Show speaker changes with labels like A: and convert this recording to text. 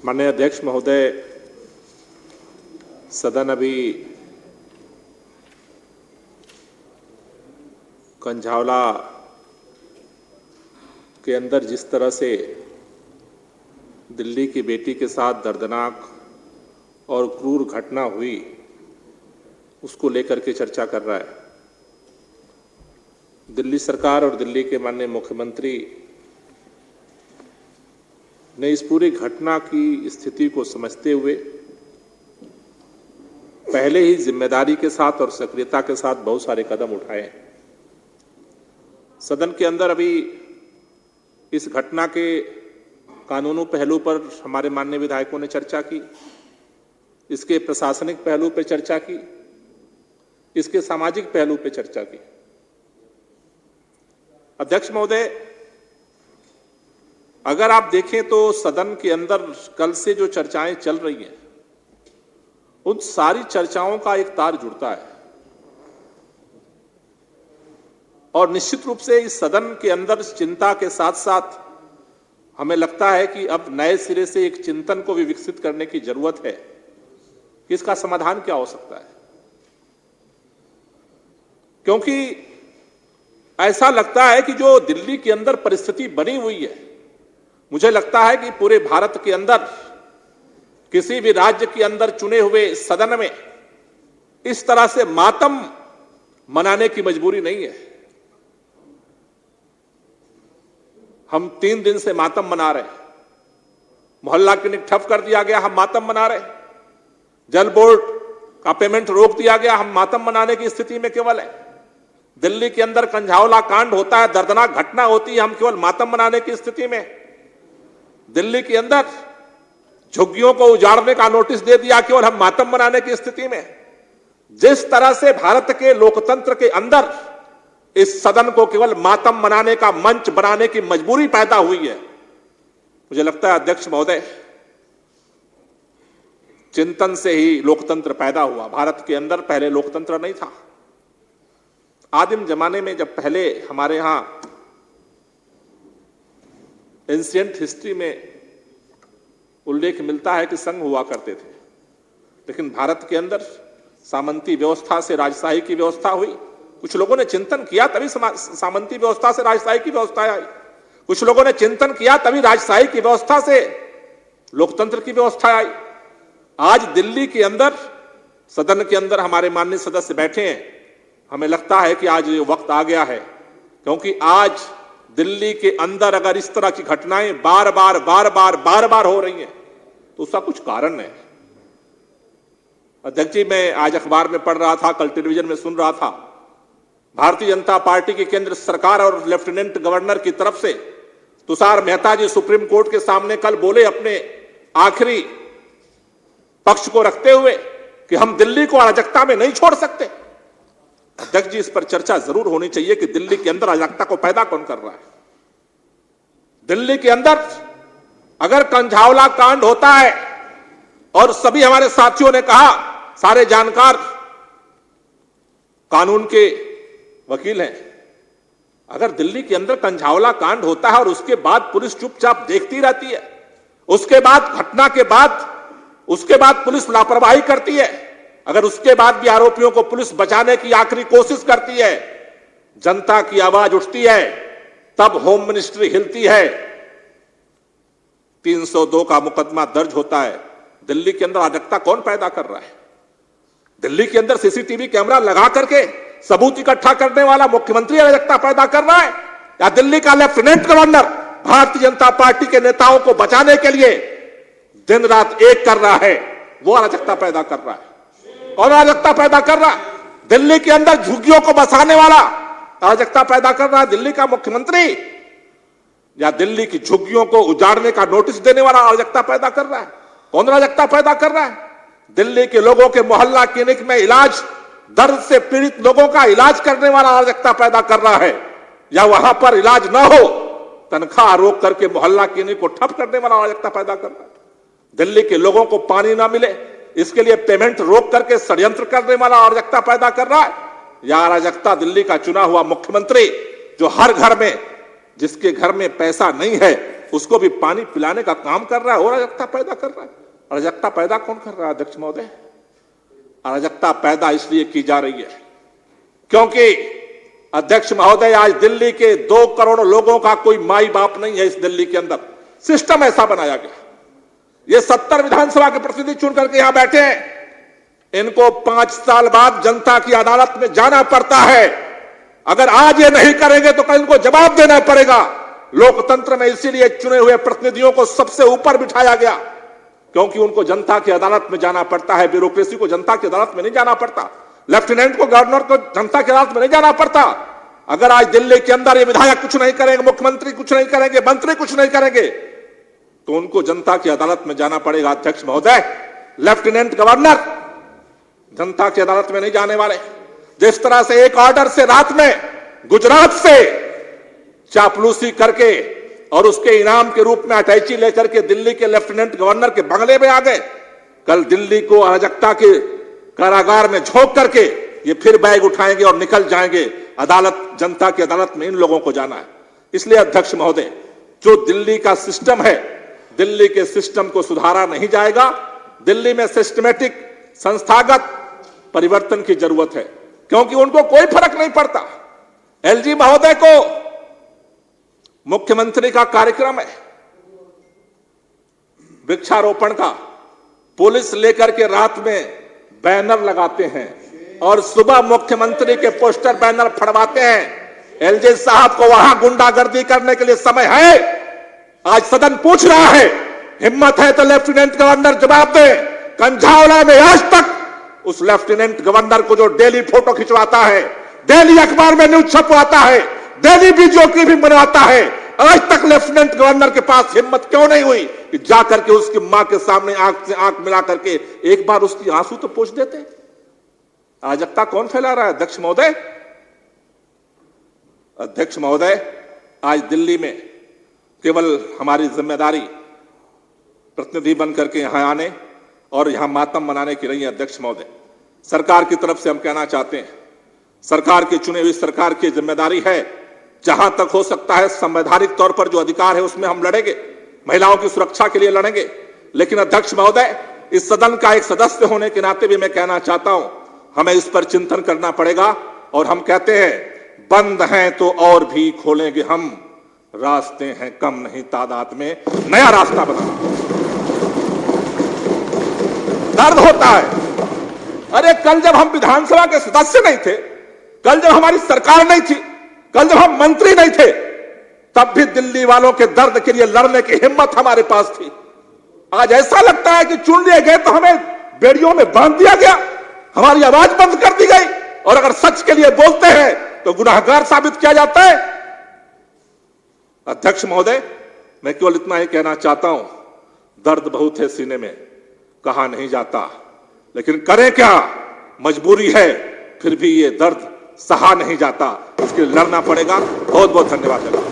A: माननीय अध्यक्ष महोदय, सदन अभी कंझावला के अंदर जिस तरह से दिल्ली की बेटी के साथ दर्दनाक और क्रूर घटना हुई, उसको लेकर के चर्चा कर रहा है। दिल्ली सरकार और दिल्ली के माननीय मुख्यमंत्री ने इस पूरी घटना की स्थिति को समझते हुए पहले ही जिम्मेदारी के साथ और सक्रियता के साथ बहुत सारे कदम उठाए हैं। सदन के अंदर अभी इस घटना के कानूनी पहलू पर हमारे माननीय विधायकों ने चर्चा की, इसके प्रशासनिक पहलू पर चर्चा की, इसके सामाजिक पहलू पर चर्चा की। अध्यक्ष महोदय, अगर आप देखें तो सदन के अंदर कल से जो चर्चाएं चल रही हैं, उन सारी चर्चाओं का एक तार जुड़ता है और निश्चित रूप से इस सदन के अंदर चिंता के साथ साथ हमें लगता है कि अब नए सिरे से एक चिंतन को भी विकसित करने की जरूरत है कि इसका समाधान क्या हो सकता है। क्योंकि ऐसा लगता है कि जो दिल्ली के अंदर परिस्थिति बनी हुई है, मुझे लगता है कि पूरे भारत के अंदर किसी भी राज्य के अंदर चुने हुए सदन में इस तरह से मातम मनाने की मजबूरी नहीं है। हम 3 दिन से मातम मना रहे हैं, मोहल्ला क्लिनिक ठप कर दिया गया, हम मातम मना रहे हैं, जल बोर्ड का पेमेंट रोक दिया गया, हम मातम मनाने की स्थिति में केवल है। दिल्ली के अंदर कंझावला कांड होता है, दर्दनाक घटना होती है, हम केवल मातम मनाने की स्थिति में। दिल्ली के अंदर झुग्गियों को उजाड़ने का नोटिस दे दिया, केवल हम मातम मनाने की स्थिति में। जिस तरह से भारत के लोकतंत्र के अंदर इस सदन को केवल मातम मनाने का मंच बनाने की मजबूरी पैदा हुई है, मुझे लगता है अध्यक्ष महोदय, चिंतन से ही लोकतंत्र पैदा हुआ। भारत के अंदर पहले लोकतंत्र नहीं था। आदिम जमाने में जब पहले हमारे यहां एंशिएंट हिस्ट्री में उल्लेख मिलता है कि संघ हुआ करते थे, लेकिन भारत के अंदर सामंती व्यवस्था से राजशाही की व्यवस्था हुई। कुछ लोगों ने चिंतन किया तभी सामंती व्यवस्था से राजशाही की व्यवस्था आई। कुछ लोगों ने चिंतन किया तभी राजशाही की व्यवस्था से लोकतंत्र की व्यवस्था आई। आज दिल्ली के अंदर सदन के अंदर हमारे माननीय सदस्य बैठे हैं, हमें लगता है कि आज वक्त आ गया है, क्योंकि आज दिल्ली के अंदर अगर इस तरह की घटनाएं बार बार हो रही हैं तो उसका कुछ कारण है। अध्यक्ष जी, मैं आज अखबार में पढ़ रहा था, कल टेलीविजन में सुन रहा था, भारतीय जनता पार्टी की केंद्र सरकार और लेफ्टिनेंट गवर्नर की तरफ से तुषार मेहता जी सुप्रीम कोर्ट के सामने कल बोले, अपने आखिरी पक्ष को रखते हुए, कि हम दिल्ली को अराजकता में नहीं छोड़ सकते। अध्यक्ष जी, इस पर चर्चा जरूर होनी चाहिए कि दिल्ली के अंदर अराजकता को पैदा कौन कर रहा है। दिल्ली के अंदर अगर कंझावला कांड होता है, और सभी हमारे साथियों ने कहा, सारे जानकार कानून के वकील हैं, अगर दिल्ली के अंदर कंझावला कांड होता है और उसके बाद पुलिस चुपचाप देखती रहती है, उसके बाद घटना के बाद उसके बाद पुलिस लापरवाही करती है, अगर उसके बाद भी आरोपियों को पुलिस बचाने की आखिरी कोशिश करती है, जनता की आवाज उठती है, तब होम मिनिस्ट्री हिलती है, 302 का मुकदमा दर्ज होता है। दिल्ली के अंदर अराजकता कौन पैदा कर रहा है? दिल्ली के अंदर सीसीटीवी कैमरा लगा करके सबूत इकट्ठा करने वाला मुख्यमंत्री अराजकता पैदा कर रहा है, या दिल्ली का lieutenant governor Bharatiya Janata party के नेताओं को बचाने के लिए दिन रात एक कर रहा है, वो अराजकता पैदा कर रहा है? कौन अराजकता पैदा कर रहा है? दिल्ली के अंदर झुग्गियों को बसाने वाला अराजकता पैदा कर रहा है दिल्ली का मुख्यमंत्री, या दिल्ली की झुग्गियों को उजाड़ने का नोटिस देने वाला अराजकता पैदा कर रहा है? कौन अराजकता पैदा कर रहा है? दिल्ली के लोगों के मोहल्ला क्लिनिक में इलाज, दर्द से पीड़ित लोगों का इलाज करने वाला अराजकता पैदा कर रहा है, या वहां पर इलाज ना हो तनख्वाह रोक करके मोहल्ला क्लिनिक को ठप करने वाला अराजकता पैदा कर रहा है? दिल्ली के लोगों को पानी ना मिले इसके लिए पेमेंट रोक करके षड्यंत्र करने वाला अराजकता पैदा कर रहा है? या अराजकता दिल्ली का चुना हुआ मुख्यमंत्री, जो हर घर में, जिसके घर में पैसा नहीं है, उसको भी पानी पिलाने का काम कर रहा है और अराजकता पैदा कर रहा है। अराजकता पैदा कौन कर रहा है अध्यक्ष महोदय? अराजकता पैदा इसलिए की जा रही है क्योंकि अध्यक्ष महोदय आज दिल्ली के 2 करोड़ लोगों का कोई माई बाप नहीं है। इस दिल्ली के अंदर सिस्टम ऐसा बनाया गया। ये 70 विधानसभा के प्रतिनिधि चुन करके यहां बैठे हैं, इनको 5 साल बाद जनता की अदालत में जाना पड़ता है। अगर आज ये नहीं करेंगे तो कल इनको जवाब देना पड़ेगा। लोकतंत्र में इसीलिए चुने हुए प्रतिनिधियों को सबसे ऊपर बिठाया गया क्योंकि उनको जनता की अदालत में जाना पड़ता है। ब्यूरोक्रेसी को जनता की अदालत में नहीं जाना पड़ता, लेफ्टिनेंट को, गवर्नर को जनता की अदालत में नहीं जाना पड़ता। अगर आज दिल्ली के अंदर ये विधायक कुछ नहीं करेंगे, मुख्यमंत्री कुछ नहीं करेंगे, मंत्री कुछ नहीं करेंगे तो उनको जनता की अदालत में जाना पड़ेगा। अध्यक्ष महोदय, लेफ्टिनेंट गवर्नर जनता की अदालत में नहीं जाने वाले। जिस तरह से एक ऑर्डर से रात में गुजरात से चापलूसी करके और उसके इनाम के रूप में अटैची लेकर के दिल्ली के लेफ्टिनेंट गवर्नर के बंगले में आ गए, कल दिल्ली को अराजकता के कारागार में झोंक करके ये फिर बैग उठाएंगे और निकल जाएंगे। अदालत, जनता की अदालत में इन लोगों को जाना है। इसलिए अध्यक्ष महोदय, जो दिल्ली का सिस्टम है, दिल्ली के सिस्टम को सुधारा नहीं जाएगा। दिल्ली में सिस्टमैटिक, संस्थागत परिवर्तन की जरूरत है क्योंकि उनको कोई फर्क नहीं पड़ता। एलजी महोदय को मुख्यमंत्री का कार्यक्रम है वृक्षारोपण का, पुलिस लेकर के रात में बैनर लगाते हैं और सुबह मुख्यमंत्री के पोस्टर बैनर फड़वाते हैं। एलजी साहब को वहां गुंडागर्दी करने के लिए समय है? आज सदन पूछ रहा है, हिम्मत है तो लेफ्टिनेंट गवर्नर जवाब दे। कंझावला में आज तक उस लेफ्टिनेंट गवर्नर को जो डेली फोटो खिंचवाता है, डेली अखबार में न्यूज छपवाता है, डेली वीडियो क्लिपिंग बनवाता है, आज तक लेफ्टिनेंट गवर्नर के पास हिम्मत क्यों नहीं हुई कि जाकर के उसकी मां के सामने आंख से आंख मिला करके एक बार उसकी आंसू तो पोंछ देते? अराजकता कौन फैला रहा है अध्यक्ष महोदय? अध्यक्ष महोदय, आज दिल्ली में केवल हमारी जिम्मेदारी प्रतिनिधि बनकर के यहां आने और यहां मातम मनाने की नहीं है। अध्यक्ष महोदय, सरकार की तरफ से हम कहना चाहते हैं, सरकार की चुनी हुई सरकार की जिम्मेदारी है, जहां तक हो सकता है संवैधानिक तौर पर जो अधिकार है उसमें हम लड़ेंगे, महिलाओं की सुरक्षा के लिए लड़ेंगे। लेकिन अध्यक्ष महोदय, इस सदन का एक सदस्य होने के नाते भी मैं कहना चाहता हूं, हमें इस पर चिंतन करना पड़ेगा। और हम कहते हैं, बंद हैं तो और भी खोलेंगे हम, रास्ते हैं कम नहीं तादाद में, नया रास्ता बनाना। दर्द होता है। अरे कल जब हम विधानसभा के सदस्य नहीं थे, कल जब हमारी सरकार नहीं थी, कल जब हम मंत्री नहीं थे, तब भी दिल्ली वालों के दर्द के लिए लड़ने की हिम्मत हमारे पास थी। आज ऐसा लगता है कि चुन लिए गए तो हमें बेड़ियों में बांध दिया गया, हमारी आवाज बंद कर दी गई, और अगर सच के लिए बोलते हैं तो गुनाहगार साबित किया जाता है। अध्यक्ष महोदय, मैं केवल इतना ही कहना चाहता हूं, दर्द बहुत है सीने में, कहा नहीं जाता, लेकिन करें क्या, मजबूरी है, फिर भी ये दर्द सहा नहीं जाता, इसके लिए लड़ना पड़ेगा। बहुत बहुत धन्यवाद।